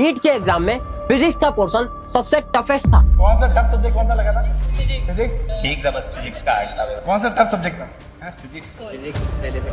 NEET के exam में physics का पोर्शन सबसे टफेस्ट था। कौन सा टफ सब्जेक्ट कौन सा लगा था? फिजिक्स। ठीक था, बस फिजिक्स का हार्ड था। कौन सा टफ सब्जेक्ट था? फिजिक्स पहले से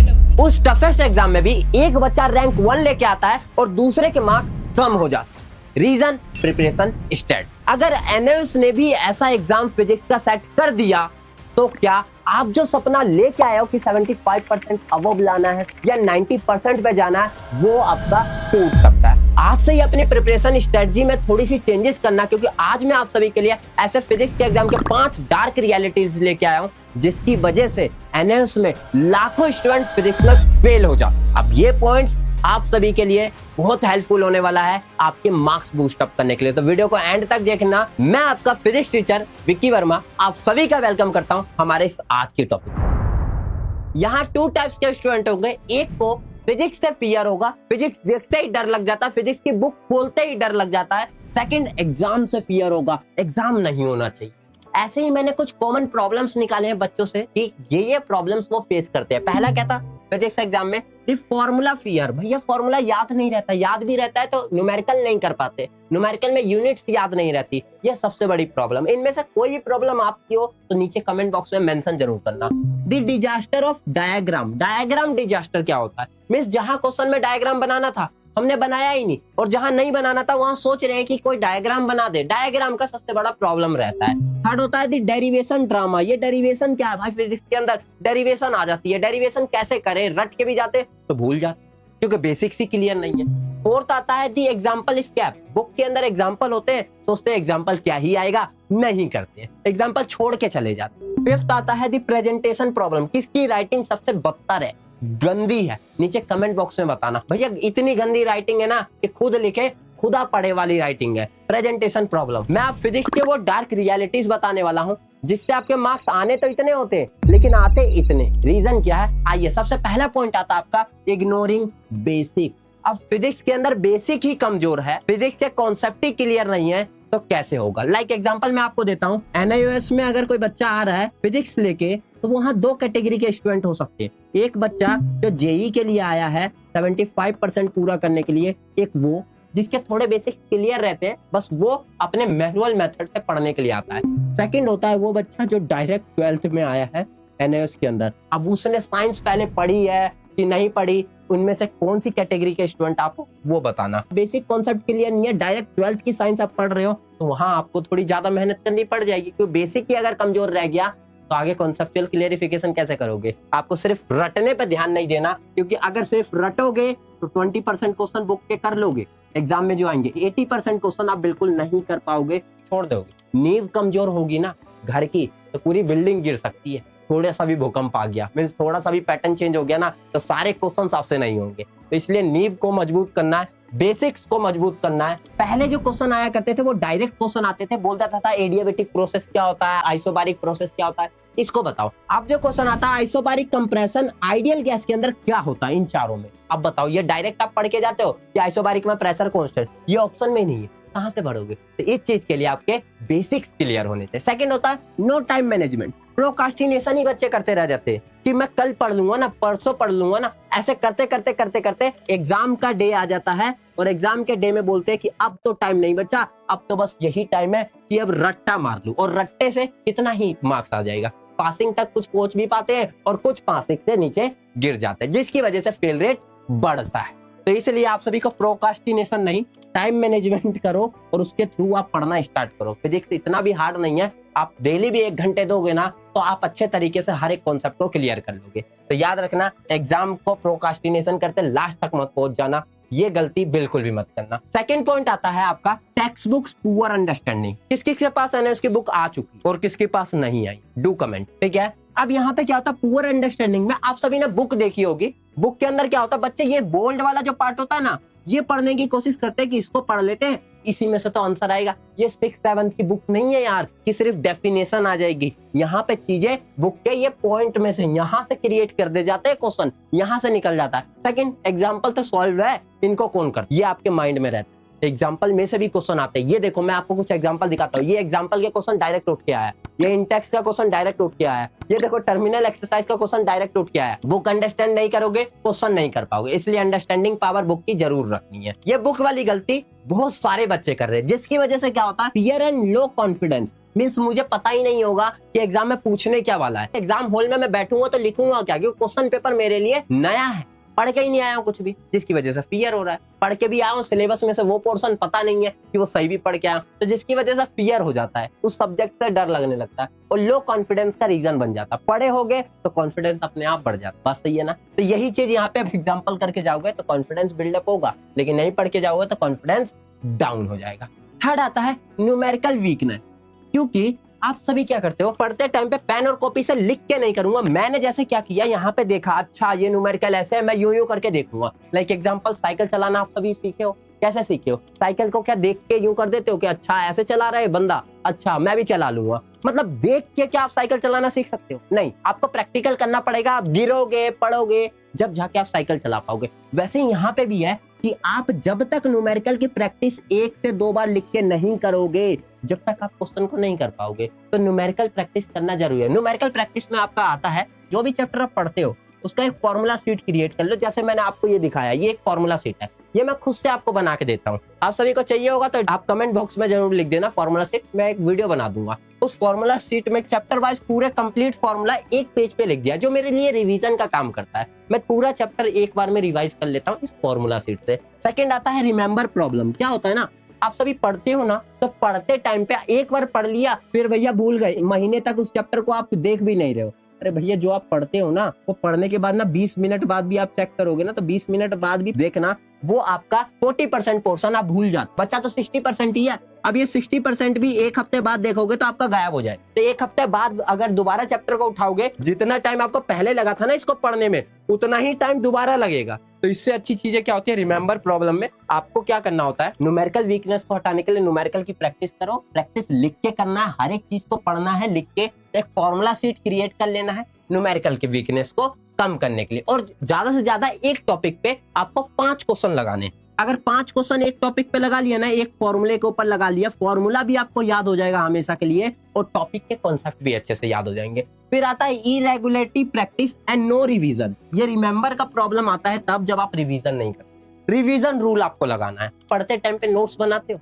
टफ। उस टफेस्ट एग्जाम में भी एक बच्चा रैंक 1 लेके आता है और दूसरे के मार्क्स कम हो जाते। Reason preparation state. अगर एनएस ने भी ऐसा एग्जाम फिजिक्स का सेट कर दिया तो क्या आप जो सपना लेके आए हो कि 75% अबव लाना है या 90% पे जाना है वो आपका टूट सकता है। आज से ही अपनी प्रिपरेशन स्ट्रेटजी में थोड़ी सी चेंजेस करना, क्योंकि आज मैं आप सभी के लिए ऐसे फिजिक्स के एग्जाम के 5 डार्क रियलिटीज लेके आया हूँ जिसकी वजह से एनएस में लाखों स्टूडेंट फिजिक्स में फेल हो जाते। अब ये पॉइंट्स आप सभी के लिए बहुत हेल्पफुल होने वाला है आपके मार्क्स बूस्ट अप करने के लिए, तो वीडियो को एंड तक देखना। मैं आपका फिजिक्स टीचर विक्की वर्मा आप सभी का वेलकम करता हूं हमारे इस आज के टॉपिक। यहाँ 2 टाइप्स के स्टूडेंट होंगे। एक को फिजिक्स से फियर होगा, फिजिक्स देखते ही डर लग जाता है, फिजिक्स की बुक खोलते ही डर लग जाता है। सेकंड एग्जाम से फियर होगा, एग्जाम नहीं होना चाहिए। ऐसे ही मैंने कुछ कॉमन प्रॉब्लम्स निकाले हैं बच्चों से कि ये प्रॉब्लम्स वो फेस करते हैं। पहला क्या था फिजिक्स एग्जाम में? Formula fear. भैया फॉर्मूला याद नहीं रहता, याद भी रहता है तो न्यूमेरिकल नहीं कर पाते, न्यूमेरिकल में यूनिट्स याद नहीं रहती। ये सबसे बड़ी प्रॉब्लम। इनमें से कोई भी प्रॉब्लम आपकी हो तो नीचे कमेंट बॉक्स में मेंशन जरूर करना। The disaster of diagram. Diagram disaster क्या होता है? मींस जहां क्वेश्चन में डायग्राम बनाना था हमने बनाया ही नहीं, और जहां नहीं बनाना था वहां सोच रहे हैं कि कोई डायग्राम बना दे। डायग्राम का सबसे बड़ा प्रॉब्लम रहता है। थर्ड होता है दी डेरिवेशन ड्रामा। ये डेरिवेशन क्या है भाई? फिजिक्स के अंदर डेरिवेशन आ जाती है। डेरिवेशन कैसे करें, रट के भी जाते तो भूल जाते क्योंकि बेसिक्स ही क्लियर नहीं है। फोर्थ आता है दी एग्जाम्पल स्कैप। बुक के अंदर एग्जाम्पल होते हैं, सोचते हैं एग्जाम्पल क्या ही आएगा, नहीं करते, एग्जाम्पल छोड़ के चले जाते। फिफ्थ आता है दी प्रेजेंटेशन प्रॉब्लम। किसकी राइटिंग सबसे बदतर है, गंदी है? नीचे कमेंट बॉक्स में बताना। भैया इतनी गंदी राइटिंग है ना कि खुद लिखे खुदा पढ़े वाली राइटिंग है। Presentation problem. मैं आप फिजिक्स के वो डार्क रियलिटीज बताने वाला हूँ जिससे आपके मार्क्स आने तो इतने होते हैं लेकिन आते इतने। रीजन क्या है? आइए, सबसे पहला पॉइंट आता है आपका इग्नोरिंग बेसिक्स। अब फिजिक्स के अंदर बेसिक ही कमजोर है, फिजिक्स के कॉन्सेप्ट ही क्लियर नहीं है तो कैसे होगा? लाइक एग्जांपल मैं आपको देता हूँ। एनआईओएस में अगर कोई बच्चा आ रहा है फिजिक्स लेके तो वहाँ 2 कैटेगरी के स्टूडेंट हो सकते हैं। एक बच्चा जो जेई के लिए आया है 75% पूरा करने के लिए, एक वो जिसके थोड़े बेसिक क्लियर रहते हैं, बस वो अपने मैनुअल मेथड से पढ़ने के लिए आता है। सेकंड होता है वो बच्चा जो डायरेक्ट 12th में आया है एनआईओएस के अंदर। अब उसने साइंस पहले पढ़ी है कि नहीं पढ़ी, उनमें से कौन सी कैटेगरी के स्टूडेंट आपको वो बताना। बेसिक कॉन्सेप्ट क्लियर नहीं है, डायरेक्ट 12th की साइंस आप पढ़ रहे हो तो वहां आपको थोड़ी ज्यादा मेहनत करनी पड़ जाएगी, क्योंकि बेसिक ही अगर कमजोर रह गया तो आगे कॉन्सेप्चुअल क्लियरिफिकेशन कैसे करोगे? आपको सिर्फ रटने पे ध्यान नहीं देना, क्योंकि अगर सिर्फ रटोगे तो 20% क्वेश्चन बुक के कर लोगे, एग्जाम में जो आएंगे 80% क्वेश्चन आप बिल्कुल नहीं कर पाओगे, छोड़ दोगे। नींव कमजोर होगी ना घर की तो पूरी बिल्डिंग गिर सकती है। थोड़ा सा भी भूकंप आ गया, मीन्स थोड़ा सा भी पैटर्न चेंज हो गया ना तो सारे क्वेश्चंस आपसे नहीं होंगे। तो इसलिए नींव को मजबूत करना है, बेसिक्स को मजबूत करना है। पहले जो क्वेश्चन आया करते थे वो डायरेक्ट क्वेश्चन आते थे, बोल देता था एडियाबेटिक प्रोसेस क्या होता है, आइसोबारिक प्रोसेस क्या होता है, इसको बताओ। अब जो क्वेश्चन आता है आइसोबारिक कंप्रेशन आइडियल गैस के अंदर क्या होता है, इन चारों में अब बताओ। ये डायरेक्ट आप पढ़ के जाते हो कि आइसोबारिक में प्रेशर कांस्टेंट, ये ऑप्शन में नहीं है, कहां से पढ़ोगे? तो इस चीज के लिए आपके बेसिक्स क्लियर होने चाहिए। सेकंड होता है नो टाइम मैनेजमेंट। प्रोकास्टिनेशन ही बच्चे करते रह जाते हैं कि मैं कल पढ़ लूंगा ना, परसों पढ़ लूंगा ना, ऐसे करते करते करते करते एग्जाम का डे आ जाता है और एग्जाम के डे में बोलते हैं कि अब तो टाइम नहीं बचा, अब तो बस यही टाइम है कि अब रट्टा मार लूं, और रट्टे से कितना ही मार्क्स आ जाएगा। पासिंग तक कुछ पहुंच भी पाते हैं और कुछ पासिंग से नीचे गिर जाते हैं, जिसकी वजह से फेल रेट बढ़ता है। तो इसलिए आप सभी को प्रोकास्टिनेशन नहीं, टाइम मैनेजमेंट करो और उसके थ्रू आप पढ़ना स्टार्ट करो। फिजिक्स इतना भी हार्ड नहीं है, आप डेली भी 1 घंटे दोगे ना तो आप अच्छे तरीके से हर एक कॉन्सेप्ट को क्लियर कर लोगे। तो याद रखना, एग्जाम को प्रोकास्टिनेशन करते लास्ट तक मत पहुंच जाना, ये गलती बिल्कुल भी मत करना। सेकंड पॉइंट आता है आपका टेक्स्ट बुक्स पुअर अंडरस्टैंडिंग। किस किस के पास एनएस की बुक आ चुकी और किसके पास नहीं आई, डू कमेंट, ठीक है? अब यहाँ पे क्या होता है पुअर अंडरस्टैंडिंग में, आप सभी ने बुक देखी होगी, बुक के अंदर क्या होता है, बच्चे ये बोल्ड वाला जो पार्ट होता है ना, ये पढ़ने की कोशिश करते हैं कि इसको पढ़ लेते हैं, इसी में से तो आंसर आएगा। ये 6th-7th की बुक नहीं है यार कि सिर्फ डेफिनेशन आ जाएगी। यहाँ पे चीजें बुक के ये पॉइंट में से यहाँ से क्रिएट कर दे जाते हैं, क्वेश्चन यहाँ से निकल जाता है। सेकंड एग्जांपल तो सॉल्व है, इनको कौन करता है, ये आपके माइंड में रहता है। एग्जाम्पल में से भी क्वेश्चन आते हैं। ये देखो मैं आपको कुछ एग्जाम्पल दिखाता हूँ। ये एग्जाम्पल के क्वेश्चन डायरेक्ट उठ के आया, ये इंटेक्स का क्वेश्चन डायरेक्ट उठ के आया, ये देखो टर्मिनल एक्सरसाइज का क्वेश्चन डायरेक्ट उठ के आया। बुक अंडरस्टैंड नहीं करोगे क्वेश्चन नहीं कर पाओगे, इसलिए अंडरस्टैंडिंग पावर बुक की जरूर रखनी है। ये बुक वाली गलती बहुत सारे बच्चे कर रहे हैं, जिसकी वजह से क्या होता है, fear and low confidence. Means मुझे पता ही नहीं होगा कि एग्जाम में पूछने क्या वाला है। एग्जाम हॉल में मैं बैठूंगा तो लिखूंगा क्या, क्योंकि क्वेश्चन पेपर मेरे लिए नया है, पढ़ के ही नहीं आया हूँ कुछ भी, जिसकी वजह से फियर हो रहा है। पढ़ के भी आया हूँ, सिलेबस में से वो पोर्शन पता नहीं है कि वो सही भी पढ़ के आया, तो जिसकी वजह से फियर हो जाता है, उस सब्जेक्ट से डर लगने लगता है और लो कॉन्फिडेंस का रीजन बन जाता है। पढ़े होगे तो कॉन्फिडेंस अपने आप बढ़ जाता है। बात सही है ना? तो यही चीज यहाँ पे एग्जाम्पल करके जाओगे तो कॉन्फिडेंस बिल्डअप होगा, लेकिन नहीं पढ़ के जाओगे तो कॉन्फिडेंस डाउन हो जाएगा। थर्ड आता है न्यूमेरिकल वीकनेस। क्योंकि आप सभी क्या करते हो, पढ़ते टाइम पे पेन और कॉपी से लिख के नहीं करूंगा। मैंने जैसे क्या किया, यहाँ पे देखा, अच्छा ये न्यूमेरिकल ऐसे है, मैं यूं करके देखूंगा। लाइक एग्जांपल, साइकिल चलाना आप सभी सीखे हो, कैसे सीखे हो? साइकिल को क्या देख के यूं कर देते हो कि अच्छा ऐसे चला रहा है बंदा, अच्छा मैं भी चला लूंगा। मतलब देख के क्या आप साइकिल चलाना सीख सकते हो? नहीं, आपको प्रैक्टिकल करना पड़ेगा। आप गिरोगे, पढ़ोगे, जब जाके आप साइकिल चला पाओगे। वैसे ही यहाँ पे भी है कि आप जब तक न्यूमेरिकल की प्रैक्टिस 1 से 2 बार लिख के नहीं करोगे, जब तक आप क्वेश्चन को नहीं कर पाओगे। तो न्यूमेरिकल प्रैक्टिस करना जरूरी है। न्यूमेरिकल प्रैक्टिस में आपका आता है, जो भी चैप्टर आप पढ़ते हो उसका एक फॉर्मूला शीट क्रिएट कर लो। जैसे मैंने आपको ये दिखाया, ये एक फॉर्मूला शीट है, ये मैं खुद से आपको बना के देता हूँ। आप सभी को चाहिए होगा तो आप कमेंट बॉक्स में जरूर लिख देना फॉर्मूला शीट, मैं एक वीडियो बना दूंगा। उस फॉर्मूला शीट में चैप्टर वाइज पूरे कंप्लीट फॉर्मूला एक पेज पे लिख दिया, जो मेरे लिए रिवीजन का काम करता है। मैं पूरा चैप्टर एक बार में रिवाइज कर लेता हूँ इस फॉर्मूला शीट से। सेकंड आता है रिमेंबर प्रॉब्लम। क्या होता है ना, आप सभी पढ़ते हो ना, तो पढ़ते टाइम पे एक बार पढ़ लिया, फिर भैया भूल गए, महीने तक उस चैप्टर को आप देख भी नहीं रहे हो। अरे भैया, जो आप पढ़ते हो ना, वो पढ़ने के बाद ना 20 मिनट बाद भी आप चेक करोगे ना, तो 20 मिनट बाद भी देखना, वो आपका 40% पोर्शन आप भूल जाते। बच्चा तो 60% ही है। अब ये 60% भी एक हफ्ते बाद देखोगे तो आपका गायब हो जाए। तो एक हफ्ते बाद अगर दोबारा चैप्टर को उठाओगे, जितना टाइम आपको पहले लगा था ना इसको पढ़ने में, उतना ही टाइम दोबारा लगेगा। तो इससे अच्छी चीजें क्या होती है, रिमेंबर प्रॉब्लम में आपको क्या करना होता है, न्यूमेरिकल वीकनेस को हटाने के लिए न्यूमेरिकल की प्रैक्टिस करो। प्रैक्टिस लिख के करना है, हर एक चीज को पढ़ना है लिख के। एक फॉर्मूला शीट क्रिएट कर लेना है न्यूमेरिकल के वीकनेस को कम करने के लिए। और ज्यादा से ज्यादा एक टॉपिक पे आपको 5 क्वेश्चन लगाने। अगर 5 क्वेश्चन एक टॉपिक पे लगा लिया ना, एक फॉर्मूले के ऊपर लगा लिया, फॉर्मूला भी आपको याद हो जाएगा हमेशा के लिए, और टॉपिक के कॉन्सेप्ट भी अच्छे से याद हो जाएंगे। फिर आता है irregularity practice and no revision. ये रिमेंबर का प्रॉब्लम आता है तब जब आप रिवीजन नहीं करते। रिवीजन रूल आपको लगाना है। पढ़ते टाइम पे नोट्स बनाते हो,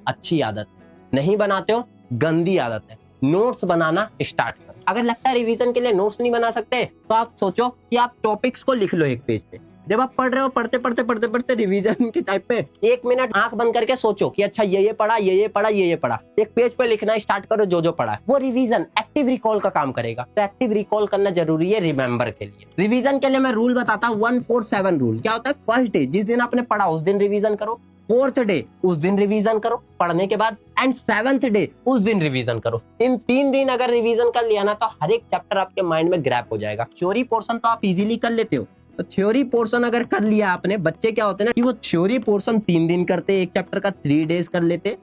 अच्छी आदत। नहीं बनाते हो, गंदी आदत है। नोट्स बनाना स्टार्ट करो। अगर लगता है रिवीजन के लिए नोट्स नहीं बना सकते, तो आप सोचो कि आप टॉपिक्स को लिख लो एक पेज पे। जब आप पढ़ रहे हो, पढ़ते रिवीजन के टाइप पे 1 मिनट आंख बंद करके सोचो कि अच्छा ये पढ़ा, ये पढ़ा, ये पढ़ा। एक पेज पे लिखना स्टार्ट करो जो पढ़ा है। वो रिवीजन एक्टिव रिकॉल का काम करेगा। तो एक्टिव रिकॉल करना जरूरी है रिमेंबर के लिए। रिवीजन के लिए मैं रूल बताता हूँ, 1-4-7 रूल। क्या होता है, फर्स्ट डे जिस दिन आपने पढ़ा उस दिन रिवीजन करो, 4th डे उस दिन रिवीजन करो पढ़ने के बाद, एंड 7th डे उस दिन रिवीजन करो। इन 3 दिन अगर रिवीजन कर लिया ना, तो हर एक चैप्टर आपके माइंड में ग्रैप हो जाएगा। थ्योरी पोर्शन तो आप इजीली कर लेते हो, तो थ्योरी पोर्शन अगर कर लिया आपने, बच्चे क्या होते हैं ना कि वो थ्योरी पोर्शन 3 दिन करते, एक चैप्टर का 3 डेज कर लेते,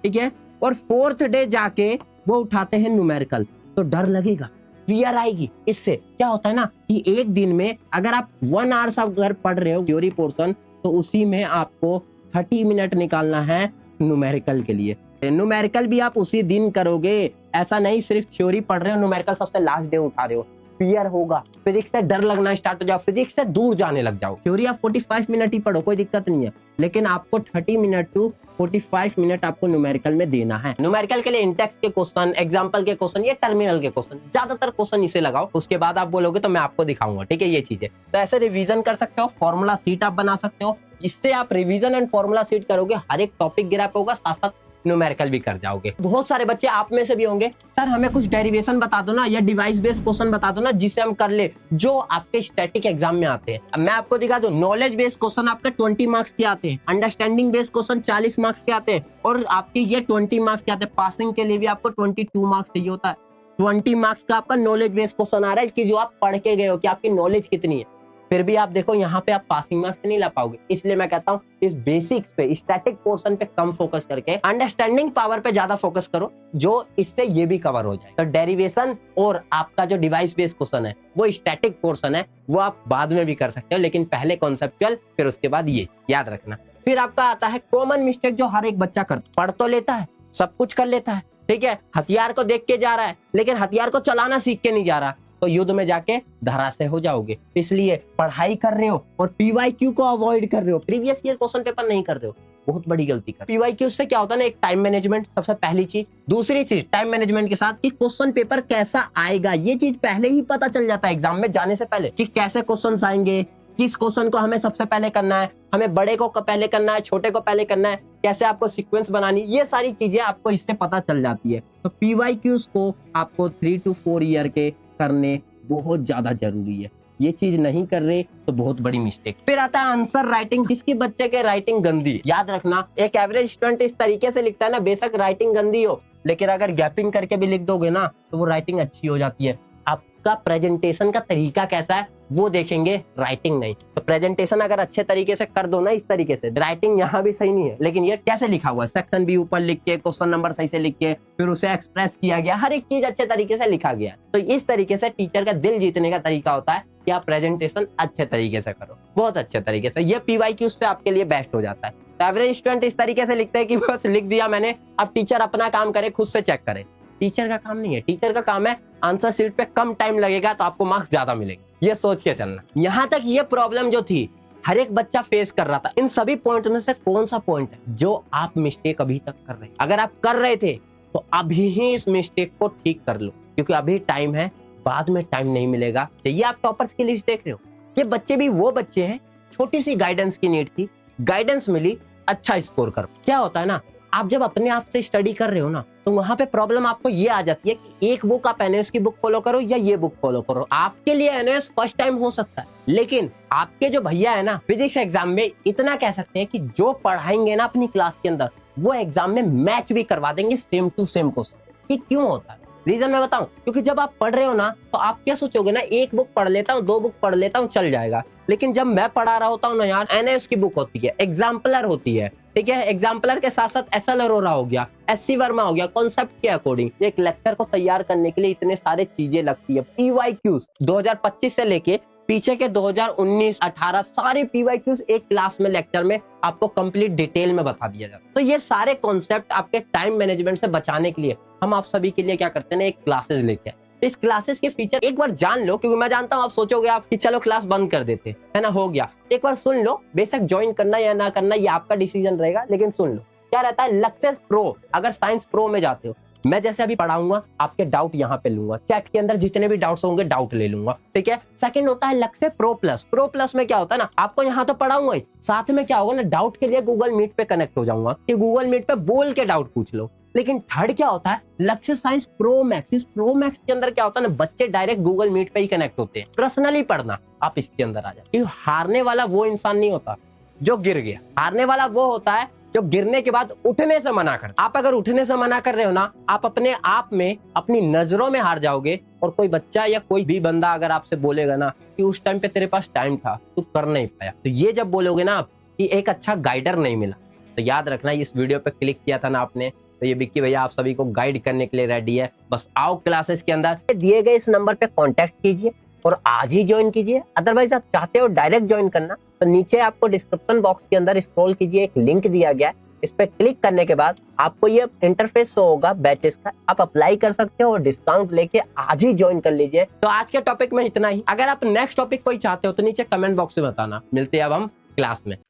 ठीक है। और 4th डे जाके वो उठाते हैं न्यूमेरिकल, तो डर लगेगा, फियर आएगी। इससे क्या होता है ना कि एक दिन में अगर आप 1 आवर अगर पढ़ रहे हो थ्योरी पोर्शन, तो उसी में आपको 30 मिनट निकालना है न्यूमेरिकल के लिए। न्यूमेरिकल भी आप उसी दिन करोगे, ऐसा नहीं सिर्फ थ्योरी पढ़ रहे हो, न्यूमेरिकल सबसे लास्ट डे उठा रहे हो। फियर होगा, फिजिक्स से डर लगना स्टार्ट हो जाओ, फिजिक्स से दूर जाने लग जाओ। थ्योरी आप 45 मिनट ही पढ़ो, कोई दिक्कत नहीं है, लेकिन आपको 30 मिनट टू 45 मिनट आपको न्यूमेरिकल में देना है। न्यूमेरिकल के लिए इंटेक्स के क्वेश्चन, एग्जांपल के क्वेश्चन, ये टर्मिनल के क्वेश्चन, ज्यादातर क्वेश्चन इसे लगाओ। उसके बाद आप बोलोगे तो मैं आपको दिखाऊंगा, ठीक है। ये चीजें तो ऐसे रिवीजन कर सकते हो, फॉर्मूला शीट आप बना सकते हो। इससे आप रिवीजन एंड फॉर्मूला शीट करोगे, हर एक टॉपिक ग्रैप होगा, साथ साथ न्यूमेरिकल भी कर जाओगे। बहुत सारे बच्चे आप में से भी होंगे, सर हमें कुछ डेरिवेशन बता दो ना, या डिवाइस बेस्ड क्वेश्चन बता दो ना जिसे हम कर ले, जो आपके स्टैटिक एग्जाम में आते हैं। अब मैं आपको दिखा दूं, नॉलेज बेस्ड क्वेश्चन आपके 20 मार्क्स के आते हैं, अंडरस्टैंडिंग बेस्ड क्वेश्चन 40 मार्क्स के आते हैं, और आपके ये 20 मार्क्स के आते हैं। पासिंग के लिए भी आपको 22 मार्क्स चाहिए होता है। 20 मार्क्स का आपका नॉलेज बेस्ड क्वेश्चन आ रहा है कि जो आप पढ़ के गए हो, कि आपकी नॉलेज कितनी है। फिर भी आप देखो यहाँ पे आप पासिंग मार्क्स नहीं ला पाओगे। इसलिए मैं कहता हूँ इस बेसिक्स पे, स्टैटिक पोर्शन पे कम फोकस करके अंडरस्टैंडिंग पावर पे ज्यादा फोकस करो, जो इससे ये भी कवर हो जाए। तो डेरिवेशन और आपका जो डिवाइस बेस्ड क्वेश्चन है, वो स्टैटिक पोर्शन है, वो आप बाद में भी कर सकते हो, लेकिन पहले कॉन्सेप्चुअल, फिर उसके बाद ये याद रखना। फिर आपका आता है कॉमन मिस्टेक जो हर एक बच्चा करता है। पढ़ तो लेता है, सब कुछ कर लेता है, ठीक है, हथियार को देख के जा रहा है, लेकिन हथियार को चलाना सीख के नहीं जा रहा, तो युद्ध में जाके धराशायी हो जाओगे। इसलिए पढ़ाई कर रहे हो और पीवाईक्यू को अवॉइड कर रहे हो, प्रीवियस ईयर क्वेश्चन पेपर नहीं कर रहे हो, बहुत बड़ी गलती कर। पीवाईक्यू से क्या होता है ना, एक टाइम मैनेजमेंट सबसे पहली चीज, दूसरी चीज टाइम मैनेजमेंट के साथ कि क्वेश्चन पेपर कैसा आएगा, ये चीज पहले ही पता चल जाता है एग्जाम में जाने से पहले कि कैसे क्वेश्चन आएंगे, किस क्वेश्चन को हमें सबसे पहले करना है, हमें बड़े को पहले करना है, छोटे को पहले करना है, कैसे आपको सीक्वेंस बनानी, ये सारी चीजें आपको इससे पता चल जाती है। तो पीवाईक्यूज को आपको 3 to 4 ईयर के करने बहुत ज्यादा जरूरी है, ये चीज नहीं कर रहे तो बहुत बड़ी मिस्टेक। फिर आता है आंसर राइटिंग, किसकी बच्चे के राइटिंग गंदी, याद रखना एक एवरेज स्टूडेंट इस तरीके से लिखता है ना, बेशक राइटिंग गंदी हो, लेकिन अगर गैपिंग करके भी लिख दोगे ना तो वो राइटिंग अच्छी हो जाती है। आपका प्रेजेंटेशन का तरीका कैसा है वो देखेंगे, राइटिंग नहीं। तो प्रेजेंटेशन अगर अच्छे तरीके से कर दो ना, इस तरीके से, राइटिंग यहाँ भी सही नहीं है, लेकिन ये कैसे लिखा हुआ है, सेक्शन भी ऊपर लिख के, क्वेश्चन नंबर सही से लिख के, फिर उसे एक्सप्रेस किया गया, हर एक चीज अच्छे तरीके से लिखा गया। तो इस तरीके से टीचर का दिल जीतने का तरीका होता है कि आप प्रेजेंटेशन अच्छे तरीके से करो, बहुत अच्छे तरीके से। ये पीवाईक्यू से आपके लिए बेस्ट हो जाता है। तो एवरेज स्टूडेंट इस तरीके से लिखते हैं कि बस लिख दिया मैंने, अब टीचर अपना काम करे, खुद से चेक करे। टीचर का काम नहीं है, टीचर का काम है आंसर शीट पे कम टाइम लगेगा तो आपको मार्क्स ज्यादा मिलेंगे, ये सोच के चलना। यहाँ तक ये प्रॉब्लम जो थी हर एक बच्चा फेस कर रहा था, इन सभी पॉइंट में से कौन सा पॉइंट है जो आप मिस्टेक अभी तक कर रहे हैं? अगर आप कर रहे थे तो अभी ही इस मिस्टेक को ठीक कर लो, क्योंकि अभी टाइम है, बाद में टाइम नहीं मिलेगा। चाहिए आप टॉपर्स की लिस्ट देख रहे हो, ये बच्चे भी वो बच्चे हैं, छोटी सी गाइडेंस की नीड थी, गाइडेंस मिली, अच्छा स्कोर करो। क्या होता है ना, आप जब अपने आप से स्टडी कर रहे हो ना, तो वहां पे प्रॉब्लम आपको ये आ जाती है कि एक बुक आप एनएस की बुक फॉलो करो या ये बुक फॉलो करो। आपके लिए एनएस फर्स्ट टाइम हो सकता है, लेकिन आपके जो भैया है ना फिजिक्स एग्जाम में, इतना कह सकते हैं कि जो पढ़ाएंगे ना अपनी क्लास के अंदर, वो एग्जाम में मैच भी करवा देंगे सेम टू सेम क्वेश्चन। ये क्यों होता है? रीजन मैं बताऊं, क्योंकि जब आप पढ़ रहे हो ना तो आप क्या सोचोगे ना, एक बुक पढ़ लेता हूँ, 2 बुक पढ़ लेता हूँ, चल जाएगा। लेकिन जब मैं पढ़ा रहा होता हूँ ना यार, एनएस की बुक होती है, एग्जाम्पलर होती है, ठीक है, एग्जाम्पलर के साथ साथ एसएल अरोरा हो गया, एससी वर्मा हो गया, कॉन्सेप्ट के अकॉर्डिंग एक लेक्चर को तैयार करने के लिए इतने सारे चीजें लगती है। पीवाईक्यूज 2025 से लेके पीछे के 2019, 18 सारे पीवाईक्यूज एक क्लास में लेक्चर में आपको कंप्लीट डिटेल में बता दिया जाता है। तो ये सारे कॉन्सेप्ट आपके टाइम मैनेजमेंट से बचाने के लिए हम आप सभी के लिए क्या करते हैं ना, एक क्लासेस लेके आए। इस क्लासेस के फीचर एक बार जान लो, क्योंकि मैं जानता हूं आप सोचोगे आप कि चलो क्लास बंद कर देते है ना, हो गया। एक बार सुन लो, बेशक ज्वाइन करना या ना करना ये आपका डिसीजन रहेगा, लेकिन सुन लो। क्या रहता है लक्सेस प्रो, अगर साइंस प्रो में जाते हो, मैं जैसे अभी पढ़ाऊंगा, आपके डाउट यहाँ पे लूंगा, चैट के अंदर जितने भी डाउट्स होंगे डाउट ले लूंगा, ठीक है। सेकंड होता है लक्ष्य प्रो प्लस। प्रो प्लस में क्या होता है ना, आपको यहाँ तो पढ़ाऊंगा ही, साथ में क्या होगा ना, डाउट के लिए गूगल मीट पे कनेक्ट हो जाऊंगा कि गूगल मीट पे बोल के डाउट पूछ लो। लेकिन थर्ड क्या होता है, लक्ष्य साइंस प्रो मैक्स। इस प्रो मैक्स के अंदर क्या होता है ना, बच्चे डायरेक्ट गूगल मीट पे ही कनेक्ट होते हैं, पर्सनली पढ़ना आप इसके अंदर आ जाए। हारने वाला वो इंसान नहीं होता जो गिर गया, हारने वाला वो होता है जो गिरने के बाद उठने से मना कर। आप अगर उठने से मना कर रहे हो ना, आप अपने आप में, अपनी नजरों में हार जाओगे। और कोई बच्चा या कोई भी बंदा अगर आपसे बोलेगा ना कि उस टाइम पे तेरे पास टाइम था, तू कर नहीं पाया, तो ये जब बोलोगे ना आप कि एक अच्छा गाइडर नहीं मिला, तो याद रखना इस वीडियो पे क्लिक किया था ना आपने, तो ये विक्की भैया आप सभी को गाइड करने के लिए रेडी है। बस आओ क्लासेस के अंदर, दिए गए इस नंबर पे कांटेक्ट कीजिए और आज ही ज्वाइन कीजिए। अदरवाइज आप चाहते हो डायरेक्ट ज्वाइन करना, तो नीचे आपको डिस्क्रिप्शन बॉक्स के अंदर स्क्रॉल कीजिए, एक लिंक दिया गया है, इस पे क्लिक करने के बाद आपको ये इंटरफेस शो होगा बैचेस का, आप अप्लाई कर सकते हो और डिस्काउंट लेके आज ही ज्वाइन कर लीजिए। तो आज के टॉपिक में इतना ही। अगर आप नेक्स्ट टॉपिक कोई चाहते हो तो नीचे कमेंट बॉक्स में बताना। मिलते हैं अब हम क्लास में।